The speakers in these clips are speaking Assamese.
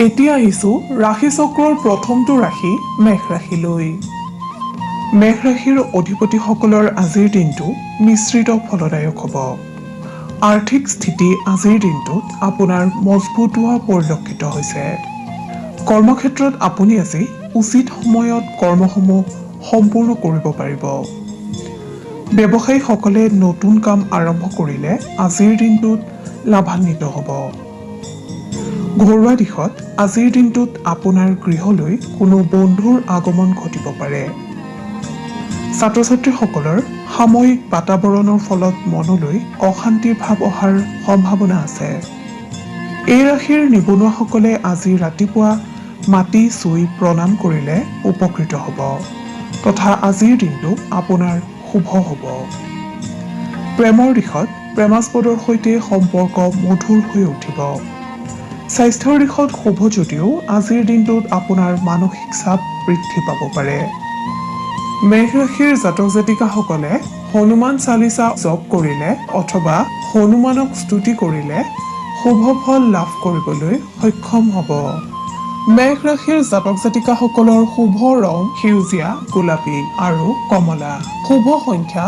এতিয়া আহিছো ৰাশি চক্ৰৰ প্ৰথমটো ৰাশি মেঘ ৰাশিলৈ। মেঘ ৰাশিৰ অধিপতিসকলৰ আজিৰ দিনটো মিশ্ৰিত ফলদায়ক হ'ব। আৰ্থিক স্থিতি আজিৰ দিনটোত আপোনাৰ মজবুত হোৱা পৰিলক্ষিত হৈছে। কৰ্মক্ষেত্ৰত আপুনি আজি উচিত সময়ত কৰ্মসমূহ সম্পূৰ্ণ কৰিব পাৰিব। ব্যৱসায়ীসকলে নতুন কাম আৰম্ভ কৰিলে আজিৰ দিনটোত লাভান্বিত হ'ব। ঘৰুৱা দিশত আজিৰ দিনটোত আপোনাৰ গৃহলৈ কোনো বন্ধুৰ আগমন ঘটিব পাৰে। ছাত্ৰ ছাত্ৰীসকলৰ সাময়িক বাতাবৰণৰ ফলত মনলৈ অশান্তিৰ ভাৱ অহাৰ সম্ভাৱনা আছে। এই ৰাশিৰ নিবনুৱাসকলে আজি ৰাতিপুৱা মাটি চুই প্ৰণাম কৰিলে উপকৃত হ'ব তথা আজিৰ দিনটো আপোনাৰ শুভ হ'ব। প্ৰেমৰ দিশত প্ৰেমাস্পদৰ সৈতে সম্পৰ্ক মধুৰ হৈ উঠিব। স্বাস্থ্যৰ দিশত শুভ যদিও আজিৰ দিনটোত আপোনাৰ মানসিক চাপ বৃদ্ধি পাব পাৰে। মেঘ ৰাশিৰ জাতক জাতিকাসকলে হনুমান চালিচা জপ কৰিলে অথবা হনুমানক স্তুতি কৰিলে শুভ ফল লাভ কৰিবলৈ সক্ষম হ'ব। মেঘ ৰাশিৰ জাতক জাতিকাসকলৰ শুভ ৰং সেউজীয়া, গোলাপী আৰু কমলা। শুভ সংখ্যা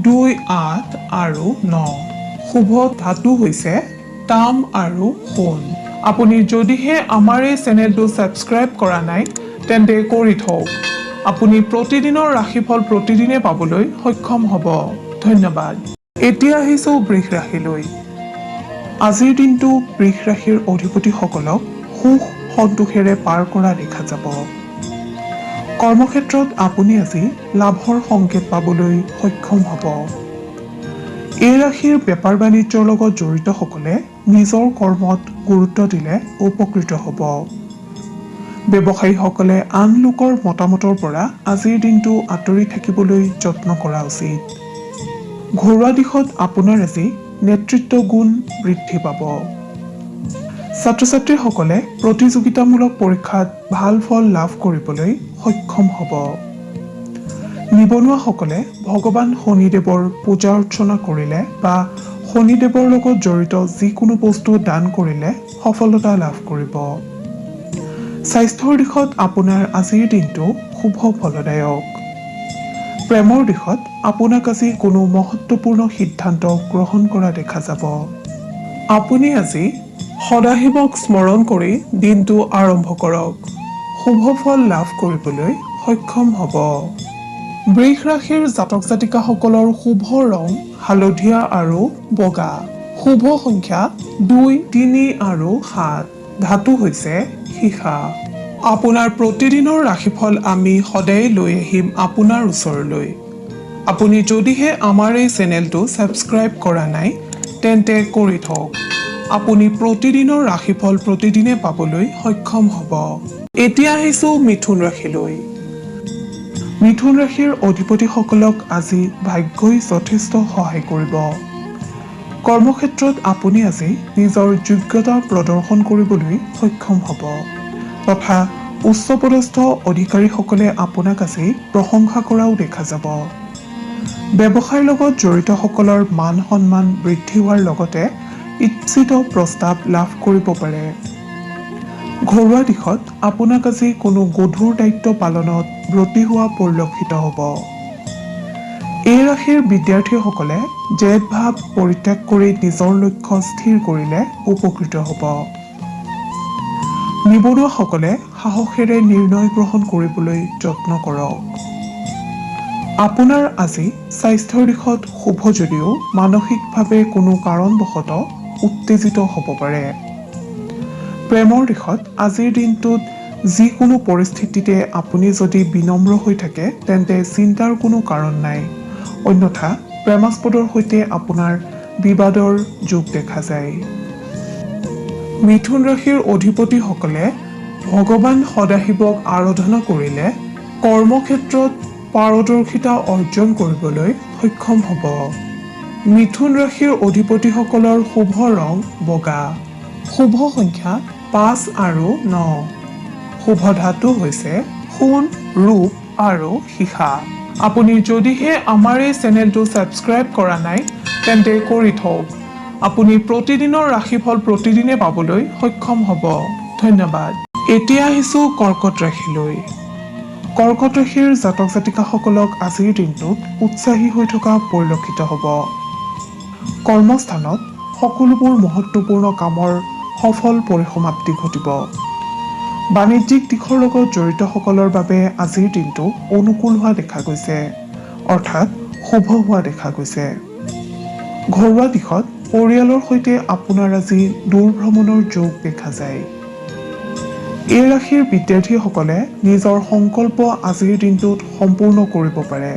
2, 8 আৰু 9। শুভ ধাতু হৈছে তাম আৰু সোণ। আপুনি যদিহে আমাৰ এই চেনেলটো ছাবস্ক্ৰাইব কৰা নাই তেন্তে কৰি থওক। আপুনি প্ৰতিদিনৰ ৰাশিফল প্ৰতিদিনে পাবলৈ সক্ষম হ'ব। ধন্যবাদ। এতিয়া আহিছো বৃষ ৰাশিলৈ। আজিৰ দিনটো বৃষ ৰাশিৰ অধিপতিসকলক সুখ সন্তোষেৰে পাৰ কৰা দেখা যাব। কৰ্মক্ষেত্ৰত আপুনি আজি লাভৰ সংকেত পাবলৈ সক্ষম হ'ব। এই ৰাশিৰ বেপাৰ বাণিজ্যৰ লগত জড়িতসকলে নিজৰ কৰ্মত গুৰুত্ব দিলে উপকৃত হ'ব। ব্যৱসায়ীসকলে আন লোকৰ মতামতৰ পৰা আজিৰ দিনটো আঁতৰি থাকিবলৈ যত্ন কৰা উচিত। ঘৰুৱা দিশত আপোনাৰ আজি নেতৃত্ব গুণ বৃদ্ধি পাব। ছাত্ৰ ছাত্ৰীসকলে প্ৰতিযোগিতামূলক পৰীক্ষাত ভাল ফল লাভ কৰিবলৈ সক্ষম হ'ব। নিবনুৱাসকলে ভগৱান শনিদেৱৰ পূজা অৰ্চনা কৰিলে বা শনিদেৱৰ লগত জড়িত যিকোনো বস্তু দান কৰিলে সফলতা লাভ কৰিব। স্বাস্থ্যৰ দিশত আপোনাৰ আজিৰ দিনটো শুভ ফলদায়ক। প্ৰেমৰ দিশত আপোনাক আজি কোনো মহত্বপূৰ্ণ সিদ্ধান্ত গ্ৰহণ কৰা দেখা যাব। আপুনি আজি সদাশিৱক স্মৰণ কৰি দিনটো আৰম্ভ কৰক। শুভ ফল লাভ কৰিবলৈ সক্ষম হ'ব। বৃষ ৰাশিৰ জাতক জাতিকাসকলৰ শুভ ৰং হালধীয়া আৰু বগা। শুভ সংখ্যা 2, 3 আৰু 7। ধাতু হৈছে সীসা। আপোনাৰ প্ৰতিদিনৰ ৰাশিফল আমি সদায় লৈ আহিম আপোনাৰ ওচৰলৈ। আপুনি যদিহে আমাৰ এই চেনেলটো ছাবস্ক্ৰাইব কৰা নাই তেন্তে কৰি থওক। আপুনি প্ৰতিদিনৰ ৰাশিফল প্ৰতিদিনে পাবলৈ সক্ষম হ'ব। এতিয়া আহিছো মিথুন ৰাশিলৈ। মিথুন ৰাশিৰ অধিপতিসকলক আজি ভাগ্যই যথেষ্ট সহায় কৰিব। কৰ্মক্ষেত্ৰত আপুনি আজি নিজৰ যোগ্যতা প্ৰদৰ্শন কৰিবলৈ সক্ষম হ'ব তথা উচ্চপদস্থ অধিকাৰীসকলে আপোনাক আজি প্ৰশংসা কৰাও দেখা যাব। ব্যৱসায়ৰ লগত জড়িতসকলৰ মান সন্মান বৃদ্ধি হোৱাৰ লগতে ইচ্ছিত প্ৰস্তাৱ লাভ কৰিব পাৰে। ঘৰুৱা দিশত আপোনাক আজি কোনো গধুৰ দায়িত্ব পালনত ব্ৰতী হোৱা পৰিলক্ষিত হ'ব। এই ৰাশিৰ বিদ্যাৰ্থীসকলে জেদ ভাৱ পৰিত্যাগ কৰি নিজৰ লক্ষ্য স্থিৰ কৰিলে উপকৃত হ'ব। নিবনুৱাসকলে সাহসেৰে নিৰ্ণয় গ্ৰহণ কৰিবলৈ যত্ন কৰক। আপোনাৰ আজি স্বাস্থ্যৰ দিশত শুভ যদিও মানসিকভাৱে কোনো কাৰণবশতঃ উত্তেজিত হ'ব পাৰে। প্ৰেমৰ দিশত আজিৰ দিনটোত যিকোনো পৰিস্থিতিতে আপুনি যদি বিনম্ৰ হৈ থাকে তেন্তে চিন্তাৰ কোনো কাৰণ নাই। অন্যথা প্ৰেমাস্পদৰ সৈতে আপোনাৰ বিবাদৰ যোগ দেখা যায়। মিথুন ৰাশিৰ অধিপতিসকলে ভগৱান সদাশিৱক আৰাধনা কৰিলে কৰ্মক্ষেত্ৰত পাৰদৰ্শিতা অৰ্জন কৰিবলৈ সক্ষম হ'ব। মিথুন ৰাশিৰ অধিপতিসকলৰ শুভ ৰং বগা। শুভ সংখ্যা 5 আৰু 9। শুভ ধাতু হৈছে সোণ, ৰূপ আৰু সীসা। আপুনি যদিহে আমাৰ এই চেনেলটো ছাবস্ক্ৰাইব কৰা নাই তেন্তে কৰি থওক। আপুনি প্ৰতিদিনৰ ৰাশিফল প্ৰতিদিনে পাবলৈ সক্ষম হ'ব। ধন্যবাদ। এতিয়া আহিছোঁ কৰ্কট ৰাশিলৈ। কৰ্কট ৰাশিৰ জাতক জাতিকাসকলক আজিৰ দিনটোত উৎসাহী হৈ থকা পৰিলক্ষিত হ'ব। কৰ্মস্থানত সকলোবোৰ মহত্বপূৰ্ণ কামৰ সফল পৰিসমাপ্তি ঘটিব। বাণিজ্যিক দিশৰ লগত জড়িতসকলৰ বাবে আজিৰ দিনটো অনুকূল হোৱা দেখা গৈছে, অৰ্থাৎ শুভ হোৱা দেখা গৈছে। ঘৰুৱা দিশত পৰিয়ালৰ সৈতে আপোনাৰ আজি দূৰ ভ্ৰমণৰ যোগ দেখা যায়। এই ৰাশিৰ বিদ্যাৰ্থীসকলে নিজৰ সংকল্প আজিৰ দিনটোত সম্পূৰ্ণ কৰিব পাৰে।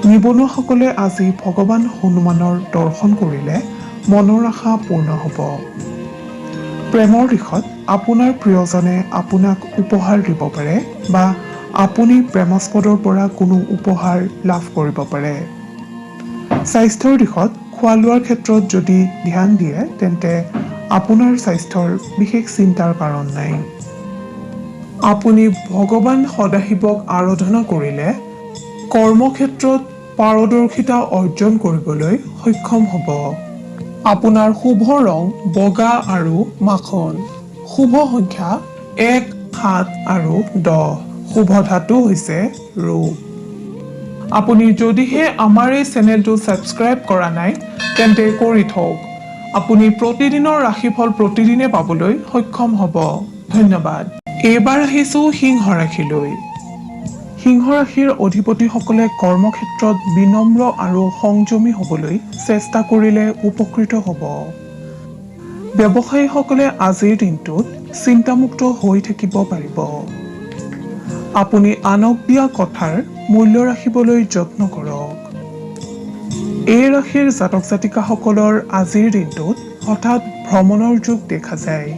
নিবনুৱাসকলে আজি ভগৱান হনুমানৰ দৰ্শন কৰিলে মনৰ আশা পূৰ্ণ হ'ব। প্ৰেমৰ দিশত আপোনাৰ প্ৰিয়জনে আপোনাক উপহাৰ দিব পাৰে বা আপুনি প্ৰেমাস্পদৰ পৰা কোনো উপহাৰ লাভ কৰিব পাৰে। স্বাস্থ্যৰ দিশত খোৱা লোৱাৰ ক্ষেত্ৰত যদি ধ্যান দিয়ে তেন্তে আপোনাৰ স্বাস্থ্যৰ বিশেষ চিন্তাৰ কাৰণ নাই। আপুনি ভগৱান সদাশিৱক আৰাধনা কৰিলে কৰ্মক্ষেত্ৰত পাৰদৰ্শিতা অৰ্জন কৰিবলৈ সক্ষম হ'ব। আপোনাৰ শুভ ৰং বগা আৰু মাখন। শুভ সংখ্যা 1, 7 আৰু 10। শুভ ধাতু হৈছে ৰূপ। আপুনি যদিহে আমাৰ এই চেনেলটো ছাবস্ক্ৰাইব কৰা নাই তেন্তে কৰি থওক। আপুনি প্ৰতিদিনৰ ৰাশিফল প্ৰতিদিনে পাবলৈ সক্ষম হ'ব। ধন্যবাদ। এইবাৰ আহিছোঁ সিংহ ৰাশিলৈ। সিংহ ৰাশিৰ অধিপতিসকলে কৰ্মক্ষেত্ৰত বিনম্ৰ আৰু সংযমী হ'বলৈ চেষ্টা কৰিলে উপকৃত হ'ব। ব্যৱসায়ীসকলে আজিৰ দিনটোত চিন্তামুক্ত হৈ থাকিব পাৰিব। আপুনি আনক দিয়া কথাৰ মূল্য ৰাখিবলৈ যত্ন কৰক। এই ৰাশিৰ জাতক জাতিকাসকলৰ আজিৰ দিনটোত হঠাৎ ভ্ৰমণৰ যোগ দেখা যায়।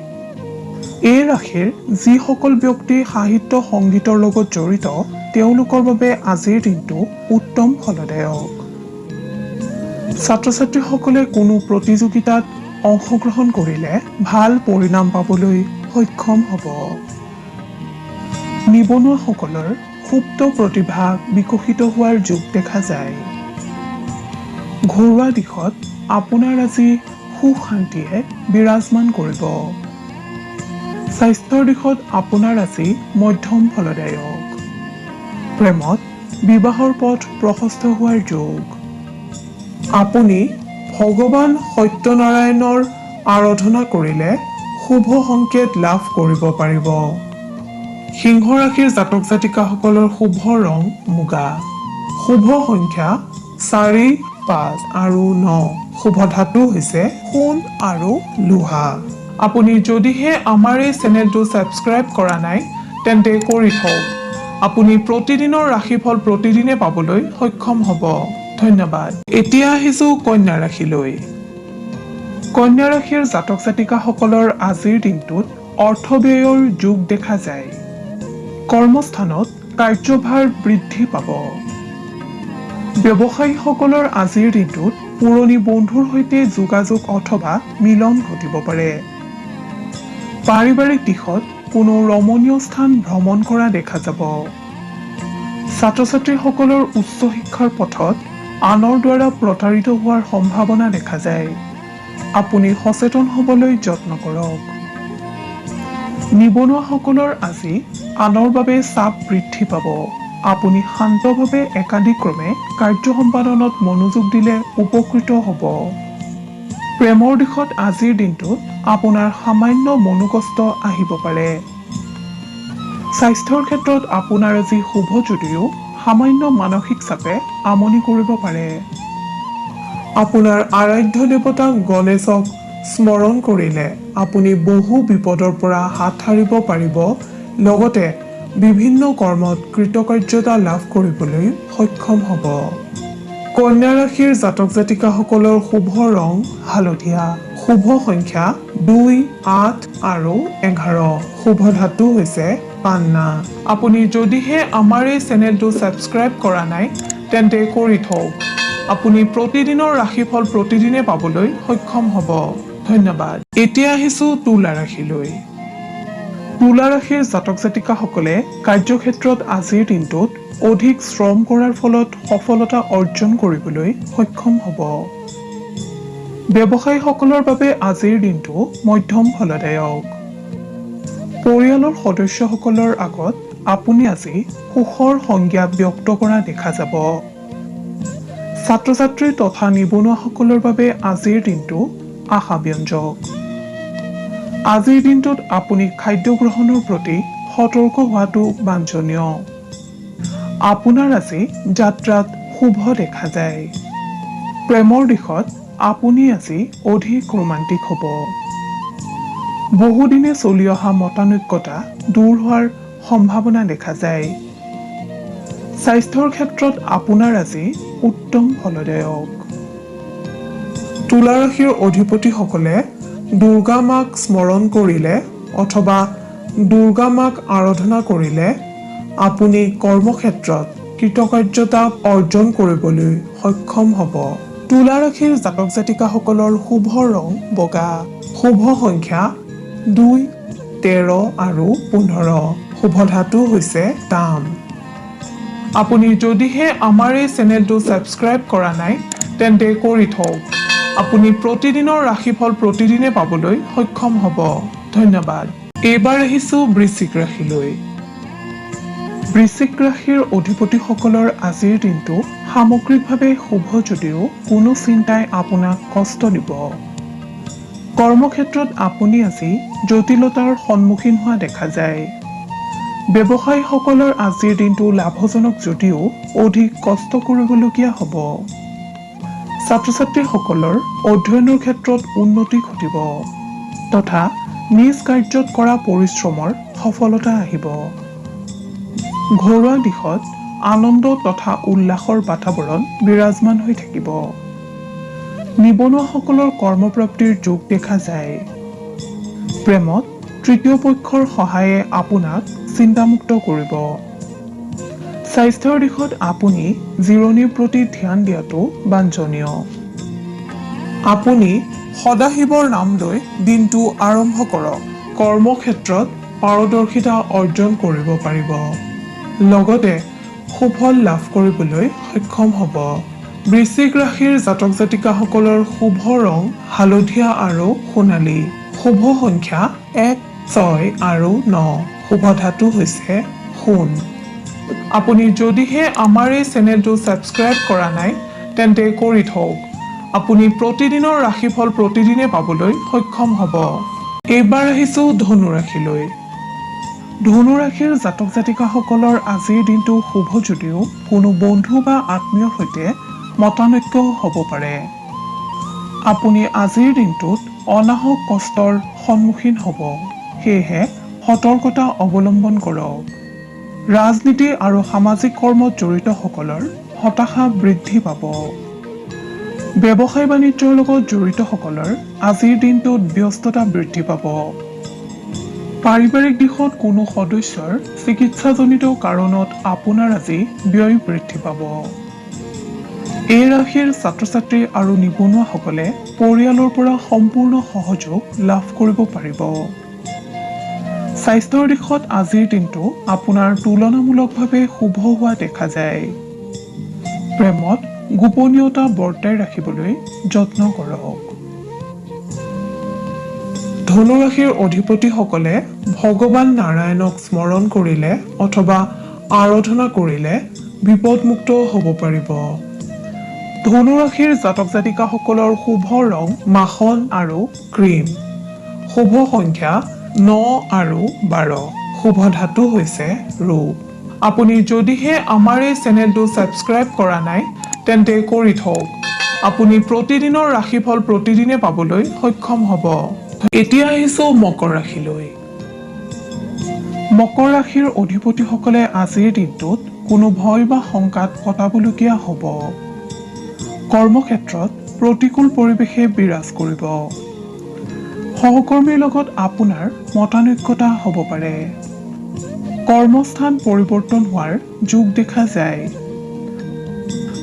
এই ৰাশিৰ যিসকল ব্যক্তি সাহিত্য সংগীতৰ লগত জড়িত তেওঁলোকৰ বাবে আজিৰ দিনটো উত্তম ফলদায়ক। ছাত্ৰ ছাত্ৰীসকলে কোনো প্ৰতিযোগিতাত অংশগ্ৰহণ কৰিলে ভাল পৰিণাম পাবলৈ সক্ষম হ'ব। নিবনুৱাসকলৰ সুপ্ত প্ৰতিভা বিকশিত হোৱাৰ যোগ দেখা যায়। ঘৰুৱা দিশত আপোনাৰ আজি সুখ শান্তিয়ে বিৰাজমান কৰিব। স্বাস্থ্যৰ দিশত আপোনাৰ আজি মধ্যম ফলদায়ক। প্ৰেমত বিবাহৰ পথ প্ৰশস্ত হোৱাৰ যোগ। আপুনি ভগৱান সত্যনাৰায়ণৰ আৰাধনা কৰিলে শুভ সংকেত লাভ কৰিব পাৰিব। সিংহ ৰাশিৰ জাতক জাতিকাসকলৰ শুভ ৰং মুগা। শুভ সংখ্যা 4, 5 আৰু 9। শুভ ধাতু হৈছে সোণ আৰু লোহা। আপুনি যদিহে আমাৰ এই চেনেলটো ছাবস্ক্ৰাইব কৰা নাই তেন্তে কৰি থওক। আপুনি প্ৰতিদিনৰ ৰাশিফল প্ৰতিদিনে পাবলৈ সক্ষম হ'ব। ধন্যবাদ। এতিয়া আহিছোঁ কন্যা ৰাশিলৈ। কন্যা ৰাশিৰ জাতক জাতিকাসকলৰ আজিৰ দিনটোত অৰ্থব্যয়ৰ যোগ দেখা যায়। কৰ্মস্থানত কাৰ্যভাৰ বৃদ্ধি পাব। ব্যৱসায়ীসকলৰ আজিৰ দিনটোত পুৰণি বন্ধুৰ সৈতে যোগাযোগ অথবা মিলন ঘটিব পাৰে। পাৰিবাৰিক দিশত কোনো ৰমণীয় স্থান ভ্ৰমণ কৰা দেখা যাব। ছাত্ৰ ছাত্ৰীসকলৰ উচ্চ শিক্ষাৰ পথত আনৰ দ্বাৰা প্ৰতাৰিত হোৱাৰ সম্ভাৱনা দেখা যায়। আপুনি সচেতন হ'বলৈ যত্ন কৰক। নিবনুৱাসকলৰ আজি আনৰ বাবে চাপ বৃদ্ধি পাব। আপুনি শান্তভাৱে একাদিক্ৰমে কাৰ্য সম্পাদনত মনোযোগ দিলে উপকৃত হ'ব। প্ৰেমৰ দিশত আজিৰ দিনটোত আপোনাৰ সামান্য মনোকষ্ট আহিব পাৰে। স্বাস্থ্যৰ ক্ষেত্ৰত আপোনাৰ আজি শুভ যদিও সামান্য মানসিক চাপে আমনি কৰিব পাৰে। আপোনাৰ আৰাধ্য দেৱতা গণেশক স্মৰণ কৰিলে আপুনি বহু বিপদৰ পৰা হাত সাৰিব পাৰিব, লগতে বিভিন্ন কৰ্মত কৃতকাৰ্যতা লাভ কৰিবলৈ সক্ষম হ'ব। কন্যা ৰাশিৰ জাতক জাতিকাসকলৰ শুভ ৰং হালধীয়া। শুভ সংখ্যা 2, 8 আৰু 11। শুভ ধাতু হৈছে পান্না। আপুনি যদিহে আমাৰ এই চেনেলটো ছাবস্ক্ৰাইব কৰা নাই তেন্তে কৰি থওক। আপুনি প্ৰতিদিনৰ ৰাশিফল প্ৰতিদিনে পাবলৈ সক্ষম হ'ব। ধন্যবাদ। এতিয়া আহিছোঁ তুলা ৰাশিলৈ। তুলা ৰাশিৰ জাতক জাতিকাসকলে কাৰ্যক্ষেত্ৰত আজিৰ দিনটোত অধিক শ্ৰম কৰাৰ ফলত সফলতা অৰ্জন কৰিবলৈ সক্ষম হ'ব। ব্যৱসায়ীসকলৰ বাবে আজিৰ দিনটো মধ্যম ফলদায়ক। পৰিয়ালৰ সদস্যসকলৰ আগত আপুনি আজি সুখৰ সংজ্ঞা ব্যক্ত কৰা দেখা যাব। ছাত্ৰ-ছাত্ৰী তথা নিবনুৱাসকলৰ বাবে আজিৰ দিনটো আশাব্যঞ্জক। আজিৰ দিনটোত আপুনি খাদ্য গ্ৰহণৰ প্ৰতি সতৰ্ক হোৱাটো বাঞ্ছনীয়। আপোনাৰ আজি যাত্ৰাত শুভ দেখা যায়। প্ৰেমৰ দিশত আপুনি আজি অধিক ৰোমান্টিক হ'ব। বহুদিনে চলি অহা মতানৈক্যতা দূৰ হোৱাৰ সম্ভাৱনা দেখা যায়। স্বাস্থ্যৰ ক্ষেত্ৰত আপোনাৰ আজি উত্তম ফলদায়ক। তুলা ৰাশিৰ অধিপতিসকলে দুৰ্গা মাক স্মৰণ কৰিলে অথবা দুৰ্গা মাক আৰাধনা কৰিলে আপুনি কৰ্মক্ষেত্ৰত কৃতকাৰ্যতা অৰ্জন কৰিবলৈ সক্ষম হ'ব। তুলা ৰাশিৰ জাতক জাতিকাসকলৰ শুভ ৰং বগা, শুভ সংখ্যা 2, 13 আৰু 15, শুভ ধাতু হৈছে তাম। আপুনি যদিহে আমাৰ এই চেনেলটো ছাবস্ক্ৰাইব কৰা নাই তেন্তে কৰি থওক। আপুনি প্ৰতিদিনৰ ৰাশিফল প্ৰতিদিনে পাবলৈ সক্ষম হ'ব। ধন্যবাদ। এইবাৰ আহিছোঁ বৃশ্চিক ৰাশিলৈ। বৃশ্চিক ৰাশিৰ অধিপতিসকলৰ আজিৰ দিনটো সামগ্ৰিকভাৱে শুভ যদিও কোনো চিন্তাই আপোনাক কষ্ট দিব। কৰ্মক্ষেত্ৰত আপুনি আজি জটিলতাৰ সন্মুখীন হোৱা দেখা যায়। ব্যৱসায়ীসকলৰ আজিৰ দিনটো লাভজনক যদিও অধিক কষ্ট কৰিবলগীয়া হ'ব। ছাত্ৰ-ছাত্ৰীসকলৰ অধ্যয়নৰ ক্ষেত্ৰত উন্নতি ঘটিব তথা নিজ কাৰ্যত কৰা পৰিশ্ৰমৰ সফলতা আহিব। ঘৰুৱা দিশত আনন্দ তথা উল্লাসৰ বাতাবৰণ বিৰাজমান হৈ থাকিব। নিবনুৱাসকলৰ কৰ্মপ্ৰাপ্তিৰ যোগ দেখা যায়। প্ৰেমত তৃতীয় পক্ষৰ সহায়ে আপোনাক চিন্তামুক্ত কৰিব। স্বাস্থ্যৰ দিশত আপুনি জিৰণিৰ প্ৰতি ধ্যান দিয়াটো বাঞ্ছনীয়। আপুনি সদাশিৱৰ নাম লৈ দিনটো আৰম্ভ কৰক। কৰ্মক্ষেত্ৰত পাৰদৰ্শিতা অৰ্জন কৰিব পাৰিব। লগতে সুফল লাভ কৰিবলৈ সক্ষম হ'ব। বৃশ্চিক ৰাশিৰ জাতক জাতিকাসকলৰ শুভ ৰং হালধীয়া আৰু সোণালী, শুভ সংখ্যা 1, 6 আৰু 9, শুভ ধাতু হৈছে সোণ। আপুনি যদিহে আমাৰ এই চেনেলটো ছাবস্ক্ৰাইব কৰা নাই তেন্তে কৰি থওক। আপুনি প্ৰতিদিনৰ ৰাশিফল প্ৰতিদিনে পাবলৈ সক্ষম হ'ব। এইবাৰ আহিছোঁ ধনু ৰাশিলৈ। ধনু ৰাশিৰ জাতক জাতিকাসকলৰ আজিৰ দিনটো শুভ যদিও কোনো বন্ধু বা আত্মীয়ৰ সৈতে মতানৈক্য হ'ব পাৰে। আপুনি আজিৰ দিনটোত অনাহক কষ্টৰ সন্মুখীন হ'ব। সেয়েহে সতৰ্কতা অৱলম্বন কৰক। ৰাজনীতি আৰু সামাজিক কৰ্মত জড়িতসকলৰ হতাশা বৃদ্ধি পাব। ব্যৱসায় বাণিজ্যৰ লগত জড়িতসকলৰ আজিৰ দিনটোত ব্যস্ততা বৃদ্ধি পাব। পাৰিবাৰিক দিশত কোনো সদস্যৰ চিকিৎসাজনিত কাৰণত আপোনাৰ আজি ব্যয় বৃদ্ধি পাব। এই ৰাশিৰ ছাত্ৰ-ছাত্ৰী আৰু নিবনুৱাসকলে পৰিয়ালৰ পৰা সম্পূৰ্ণ সহযোগ লাভ কৰিব পাৰিব। স্বাস্থ্যৰ দিশত আজিৰ দিনটো আপোনাৰ তুলনামূলকভাৱে শুভ হোৱা দেখা যায়। প্ৰেমত গোপনীয়তা বৰ্তাই ৰাখিবলৈ যত্ন কৰক। ধনু ৰাশিৰ অধিপতিসকলে ভগৱান নাৰায়ণক স্মৰণ কৰিলে অথবা আৰাধনা কৰিলে বিপদমুক্ত হ'ব পাৰিব। ধনু ৰাশিৰ জাতক জাতিকাসকলৰ শুভ ৰং মাখন আৰু ক্ৰীম, শুভ সংখ্যা 9 আৰু 12, শুভ ধাতু হৈছে ৰূপ। আপুনি যদিহে আমাৰ এই চেনেলটো ছাবস্ক্ৰাইব কৰা নাই তেন্তে কৰি থওক। আপুনি প্ৰতিদিনৰ ৰাশিফল প্ৰতিদিনে পাবলৈ সক্ষম হ'ব। এতিয়া আহিছোঁ মকৰ ৰাশিলৈ। মকৰ ৰাশিৰ অধিপতিসকলে আজিৰ দিনটোত কোনো ভয় বা শংকাত কটাবলগীয়া হ'ব। কৰ্মক্ষেত্ৰত প্ৰতিকূল পৰিৱেশে বিৰাজ কৰিব। সহকৰ্মীৰ লগত আপোনাৰ মতানৈক্যতা হ'ব পাৰে। কৰ্মস্থান পৰিৱৰ্তন হোৱাৰ যোগ দেখা যায়।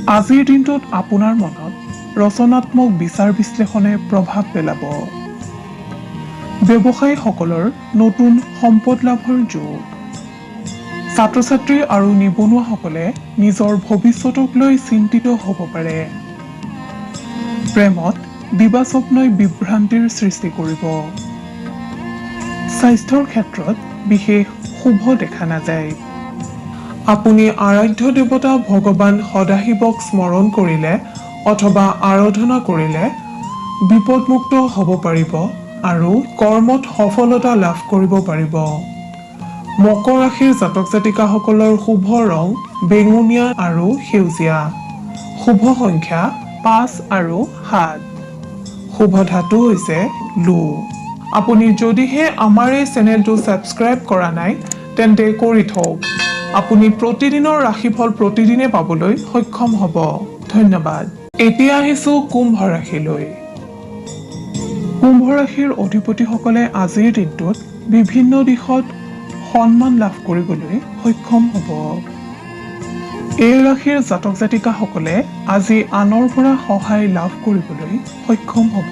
আজিৰ দিনটোত আপোনাৰ মনত ৰচনাত্মক বিচাৰ বিশ্লেষণে প্ৰভাৱ পেলাব। ব্যৱসায়ীসকলৰ নতুন সম্পদ লাভৰ যোগ। ছাত্ৰ-ছাত্ৰী আৰু নিবনুৱাসকলে নিজৰ ভৱিষ্যতক লৈ চিন্তিত হ'ব পাৰে। প্ৰেমত দিবাস্বপ্নই বিভ্ৰান্তিৰ সৃষ্টি কৰিব। স্বাস্থ্যৰ ক্ষেত্ৰত বিশেষ শুভ দেখা নাযায়। আপুনি আৰাধ্য দেৱতা ভগৱান সদাশিৱক স্মৰণ কৰিলে অথবা আৰাধনা কৰিলে বিপদমুক্ত হ'ব পাৰিব আৰু কৰ্মত সফলতা লাভ কৰিব পাৰিব। মকৰ ৰাশিৰ জাতক জাতিকাসকলৰ শুভ ৰং বেঙুনীয়া আৰু সেউজীয়া। শুভ সংখ্যা 5 আৰু 7। শুভ ধাতু হৈছে লো। আপুনি যদিহে আমাৰ এই চেনেলটো ছাবস্ক্ৰাইব কৰা নাই তেন্তে কৰি থওক। আপুনি প্ৰতিদিনৰ ৰাশিফল প্ৰতিদিনে পাবলৈ সক্ষম হ'ব। ধন্যবাদ। এতিয়া আহিছোঁ কুম্ভ ৰাশিলৈ। কুম্ভ ৰাশিৰ অধিপতিসকলে আজিৰ দিনটোত বিভিন্ন দিশত সন্মান লাভ কৰিবলৈ সক্ষম হ'ব। এই ৰাশিৰ জাতক জাতিকাসকলে আজি আনৰ পৰা সহায় লাভ কৰিবলৈ সক্ষম হ'ব।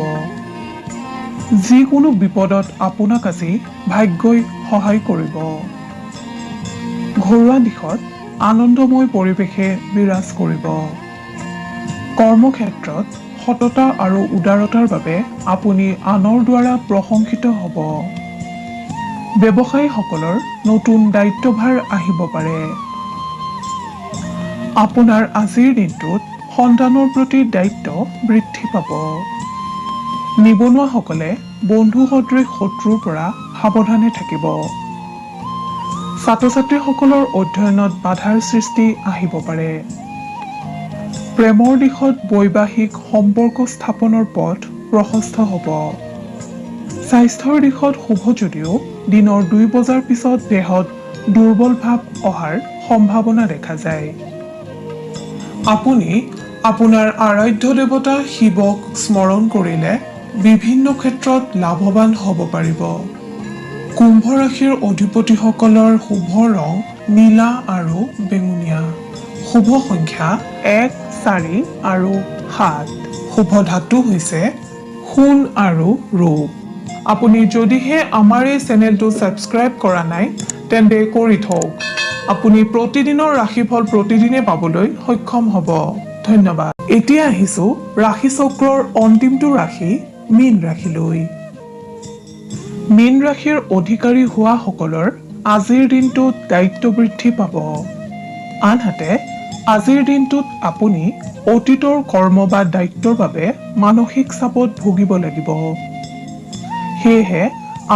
যিকোনো বিপদত আপোনাক আজি ভাগ্যই সহায় কৰিব। ঘৰুৱা দিশত আনন্দময় পৰিৱেশে বিৰাজ কৰিব। কৰ্মক্ষেত্ৰত সততা আৰু উদাৰতাৰ বাবে আপুনি আনৰ দ্বাৰা প্ৰশংসিত হ'ব। ব্যৱসায়ীসকলৰ নতুন দায়িত্বভাৰ আহিব পাৰে। আপোনাৰ আজিৰ দিনটোত সন্তানৰ প্ৰতি দায়িত্ব বৃদ্ধি পাব। নিবনুৱাসকলে বন্ধু সদৃশ শত্ৰুৰ পৰা সাৱধানে থাকিব। ছাত্ৰ ছাত্ৰীসকলৰ অধ্যয়নত বাধাৰ সৃষ্টি আহিব পাৰে। প্ৰেমৰ দিশত বৈবাহিক সম্পৰ্ক স্থাপনৰ পথ প্ৰশস্ত হ'ব। স্বাস্থ্যৰ দিশত শুভ যদিও দিনৰ 2 বজাৰ পিছত দেহত দুৰ্বল ভাৱ অহাৰ সম্ভাৱনা দেখা যায়। আপুনি আপোনাৰ আৰাধ্য দেৱতা শিৱক স্মৰণ কৰিলে বিভিন্ন ক্ষেত্ৰত লাভৱান হ'ব পাৰিব। কুম্ভ ৰাশিৰ অধিপতিসকলৰ শুভ ৰং নীলা আৰু বেঙুনীয়া। শুভ সংখ্যা 1, 4 আৰু 7। শুভ ধাতু হৈছে সোণ আৰু ৰূপ। আপুনি যদিহে আমাৰ এই চেনেলটো ছাবস্ক্ৰাইব কৰা নাই তেন্তে কৰি থওক। আপুনি প্ৰতিদিনৰ ৰাশিফল প্ৰতিদিনে পাবলৈ সক্ষম হ'ব। ধন্যবাদ। এতিয়া আহিছোঁ ৰাশিচক্ৰৰ অন্তিমটো ৰাশি মীন ৰাশিলৈ। মীন ৰাশিৰ অধিকাৰী হোৱাসকলৰ আজিৰ দিনটোত দায়িত্ব বৃদ্ধি পাব। আনহাতে আজিৰ দিনটোত আপুনি অতীতৰ কৰ্ম বা দায়িত্বৰ বাবে মানসিক চাপত ভুগিব লাগিব। সেয়েহে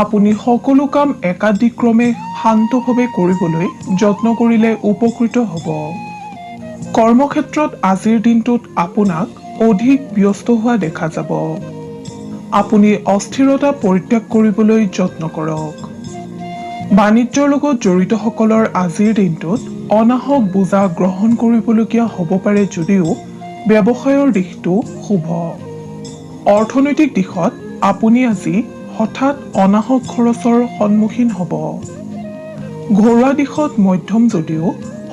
আপুনি সকলো কাম একাদিক্ৰমে শান্তভাৱে কৰিবলৈ যত্ন কৰিলে উপকৃত হ'ব। কৰ্মক্ষেত্ৰত আজিৰ দিনটোত আপোনাক অধিক ব্যস্ত হোৱা দেখা যাব। আপুনি অস্থিৰতা পৰিত্যাগ কৰিবলৈ যত্ন কৰক। বাণিজ্যৰ লগত জড়িতসকলৰ আজিৰ দিনটোত অনাহক বোজা গ্ৰহণ কৰিবলগীয়া হ'ব পাৰে যদিও ব্যৱসায়ৰ দিশটো শুভ। অৰ্থনৈতিক দিশত আপুনি আজি হঠাৎ অনাহক খৰচৰ সন্মুখীন হ'ব। ঘৰুৱা দিশত মধ্যম যদিও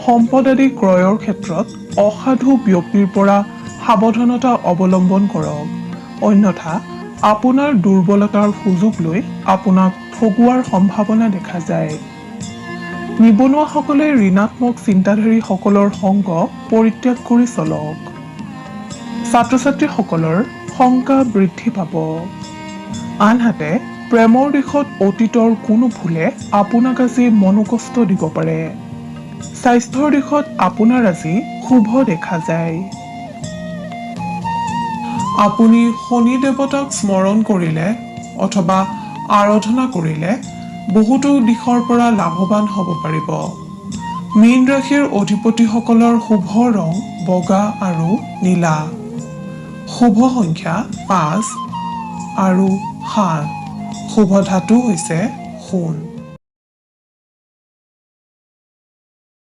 সম্পদ আদি ক্ৰয়ৰ ক্ষেত্ৰত অসাধু ব্যক্তিৰ পৰা সাৱধানতা অৱলম্বন কৰক। অন্যথা আপোনাৰ দুৰ্বলতাৰ সুযোগ লৈ আপোনাক ঠগুৱাৰ সম্ভাৱনা দেখা যায়। নিবনুৱাসকলে ঋণাত্মক চিন্তাধাৰীসকলৰ সংগ পৰিত্যাগ কৰি চলক। ছাত্ৰ ছাত্ৰীসকলৰ শংকা বৃদ্ধি পাব। আনহাতে প্ৰেমৰ দিশত অতীতৰ কোনো ভুলে আপোনাক আজি মনোকষ্ট দিব পাৰে। স্বাস্থ্যৰ দিশত আপোনাৰ আজি শুভ দেখা যায়। আপুনি শনি দেৱতাক স্মৰণ কৰিলে অথবা আৰাধনা কৰিলে বহুতো দিশৰ পৰা লাভৱান হ'ব পাৰিব। মীন ৰাশিৰ অধিপতিসকলৰ শুভ ৰং বগা আৰু নীলা। শুভ সংখ্যা 5 আৰু 7। শুভ ধাতু হৈছে সোণ।